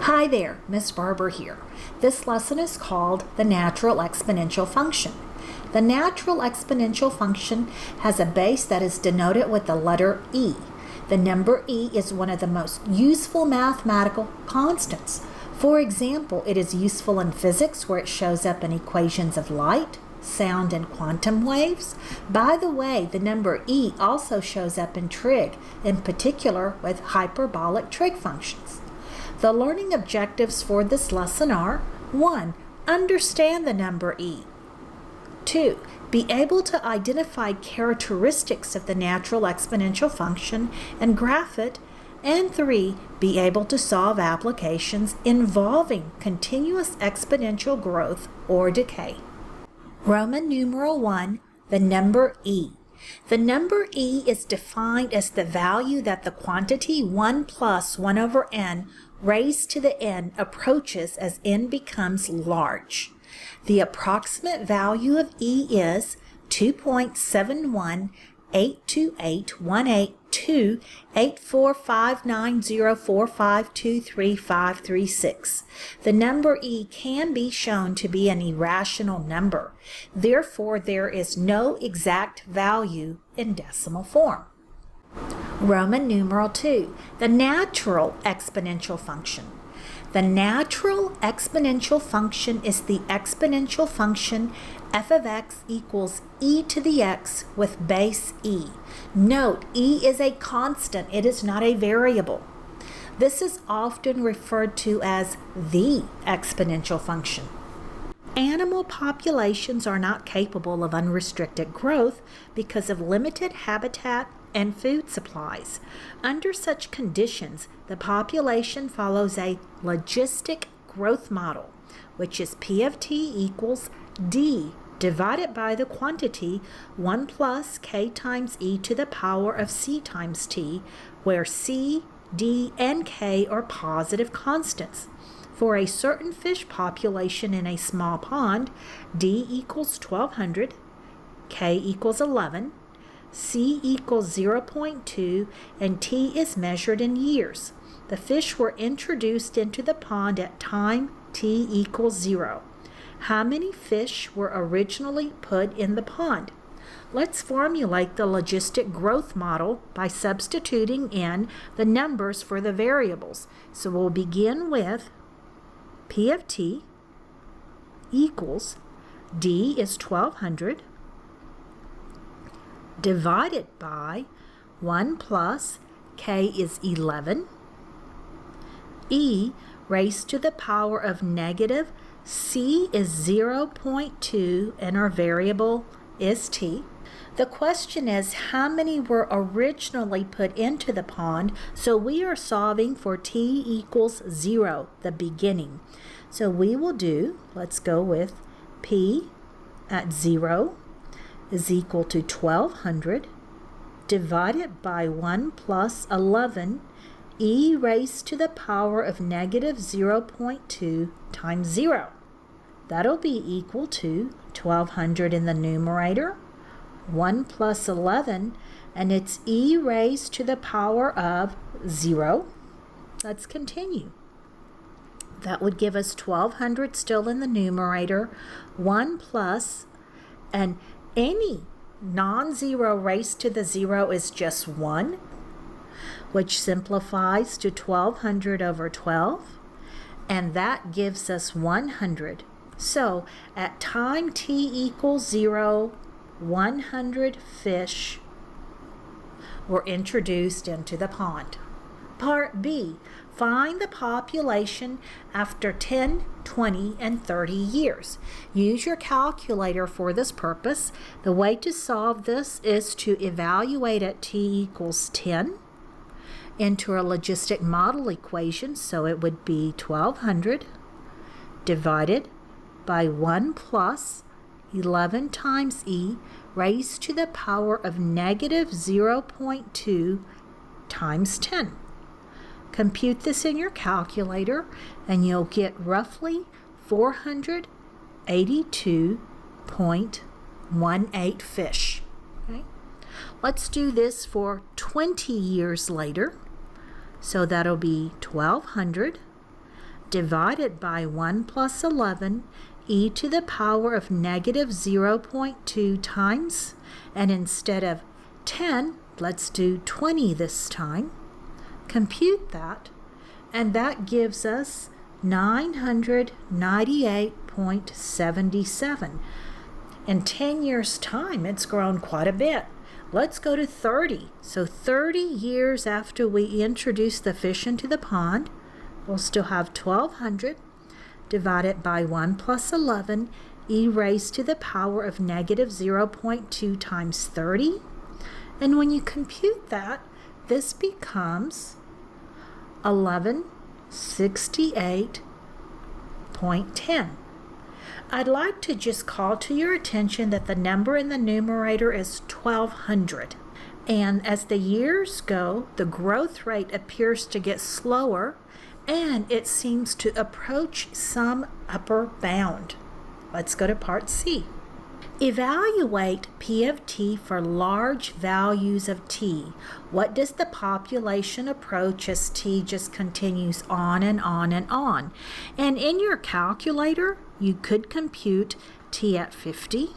Hi there, Miss Barber here. This lesson is called the natural exponential function. The natural exponential function has a base that is denoted with the letter e. The number e is one of the most useful mathematical constants. For example, it is useful in physics where it shows up in equations of light, sound, and quantum waves. By the way, the number e also shows up in trig, in particular with hyperbolic trig functions. The learning objectives for this lesson are: 1. Understand the number e. 2. Be able to identify characteristics of the natural exponential function and graph it. And 3. Be able to solve applications involving continuous exponential growth or decay. Roman numeral 1, the number e. The number e is defined as the value that the quantity 1 plus 1 over n raised to the n approaches as n becomes large. The approximate value of e is 2.7182828459045233536. The number e can be shown to be an irrational number. Therefore, there is no exact value in decimal form. Roman numeral 2, the natural exponential function. The natural exponential function is the exponential function f of x equals e to the x with base e. Note, e is a constant, it is not a variable. This is often referred to as the exponential function. Animal populations are not capable of unrestricted growth because of limited habitat and food supplies. Under such conditions, the population follows a logistic growth model, which is P of t equals d divided by the quantity 1 plus k times e to the power of c times t, where c, d, and k are positive constants. For a certain fish population in a small pond, d equals 1200, k equals 11, c equals 0.2, and t is measured in years. The fish were introduced into the pond at time t equals 0. How many fish were originally put in the pond? Let's formulate the logistic growth model by substituting in the numbers for the variables. So we'll begin with P of t equals d is 1200 divided by 1 plus k is 11, e raised to the power of negative, c is 0.2, and our variable is t. The question is how many were originally put into the pond, so we are solving for t equals 0, the beginning. So we will do, let's go with p at 0 is equal to 1200 divided by 1 plus 11, e raised to the power of negative 0.2 times 0. That'll be equal to 1200 in the numerator, 1 plus 11, and it's e raised to the power of 0. Let's continue. That would give us 1200 still in the numerator, 1 plus, and any non-zero raised to the 0 is just 1, which simplifies to 1200 over 12, and that gives us 100. So at time t equals 0, 100 fish were introduced into the pond. Part B, find the population after 10, 20, and 30 years. Use your calculator for this purpose. The way to solve this is to evaluate at t equals 10 into a logistic model equation, so it would be 1200 divided by 1 plus 11 times e raised to the power of negative 0.2 times 10. Compute this in your calculator and you'll get roughly 482.18 fish. Okay? Let's do this for 20 years later. So that'll be 1200 divided by 1 plus 11 e to the power of negative 0.2 times, and instead of 10, let's do 20 this time. Compute that, and that gives us 998.77. In 10 years' time, it's grown quite a bit. Let's go to 30. So 30 years after we introduce the fish into the pond, we'll still have 1,200 divided by 1 plus 11 e raised to the power of negative 0.2 times 30. And when you compute that, this becomes 1168.10. I'd like to just call to your attention that the number in the numerator is 1,200. And as the years go, the growth rate appears to get slower, and it seems to approach some upper bound. Let's go to part C. Evaluate P of t for large values of t. What does the population approach as t just continues on and on and on? And in your calculator, you could compute t at 50.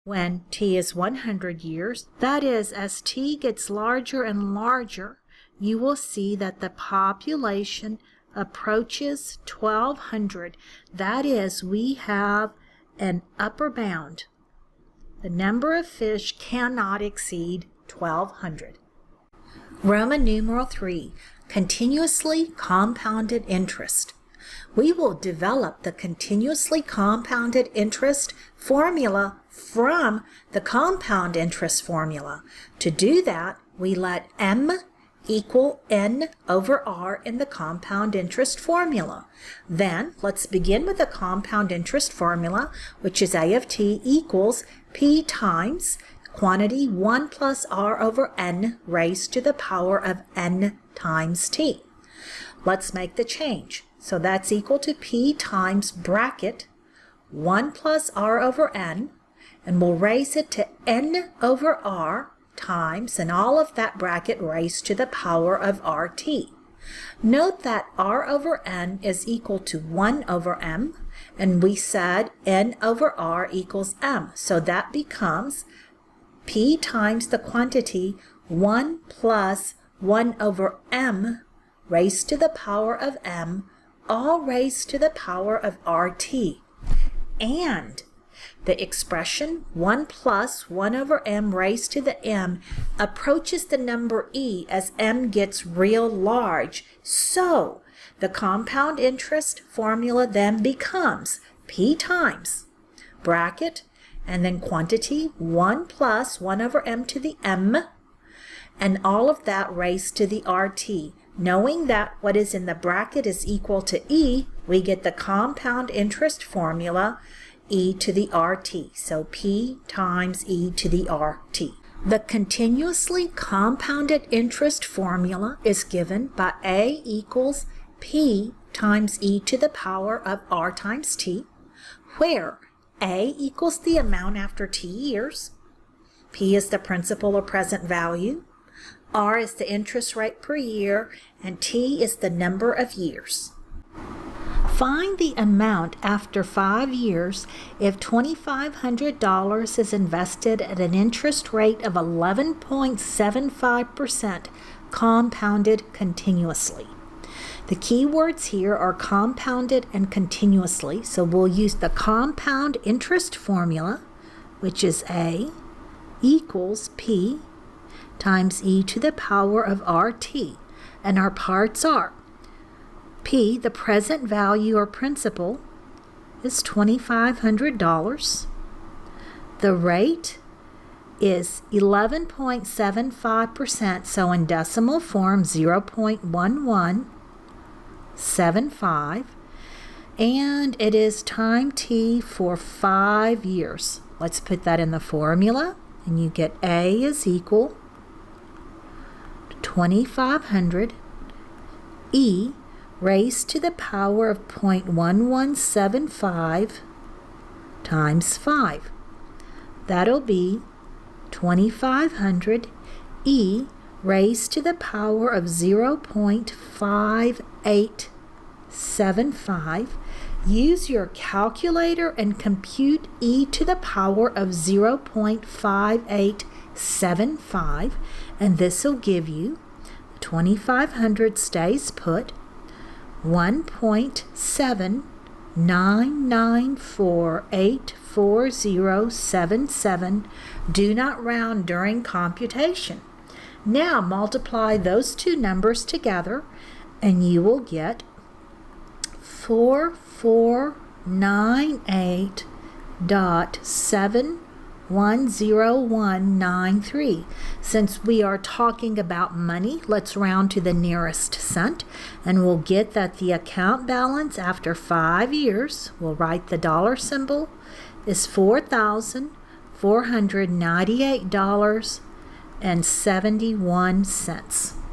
When t is 100 years, that is, as t gets larger and larger, you will see that the population approaches 1,200. That is, we have an upper bound. The number of fish cannot exceed 1,200. Roman numeral 3, continuously compounded interest. We will develop the continuously compounded interest formula from the compound interest formula. To do that, we let m equal n over r in the compound interest formula. Then let's begin with the compound interest formula, which is a of t equals p times quantity 1 plus r over n raised to the power of n times t. Let's make the change. So that's equal to p times bracket 1 plus r over n, and we'll raise it to n over r times, and all of that bracket raised to the power of rt. Note that r over n is equal to 1 over m, and we said n over r equals m. So that becomes p times the quantity 1 plus 1 over m raised to the power of m, all raised to the power of rt. And the expression 1 plus 1 over m raised to the m approaches the number e as m gets real large. So the compound interest formula then becomes p times bracket and then quantity 1 plus 1 over m to the m, and all of that raised to the rt. Knowing that what is in the bracket is equal to e, we get the compound interest formula e to the rt. So p times e to the rt. The continuously compounded interest formula is given by a equals p times e to the power of r times t, where a equals the amount after t years, p is the principal or present value, r is the interest rate per year, and t is the number of years. Find the amount after 5 years if $2,500 is invested at an interest rate of 11.75% compounded continuously. The key words here are compounded and continuously, so we'll use the compound interest formula, which is a equals p times e to the power of rt, and our parts are p, the present value or principal, is $2,500. The rate is 11.75%, so in decimal form 0.1175, and it is time t for 5 years. Let's put that in the formula, and you get a is equal to 2,500 e raised to the power of 0.1175 times 5. That'll be 2,500 e raised to the power of 0.586. 0.5875. Use your calculator and compute e to the power of 0.5875, and this will give you 2,500 stays put, 1.799484077. Do not round during computation. Now multiply those two numbers together and you will get 4498.710193. Since we are talking about money, let's round to the nearest cent, and we'll get that the account balance after 5 years, we'll write the dollar symbol, is $4,498.71.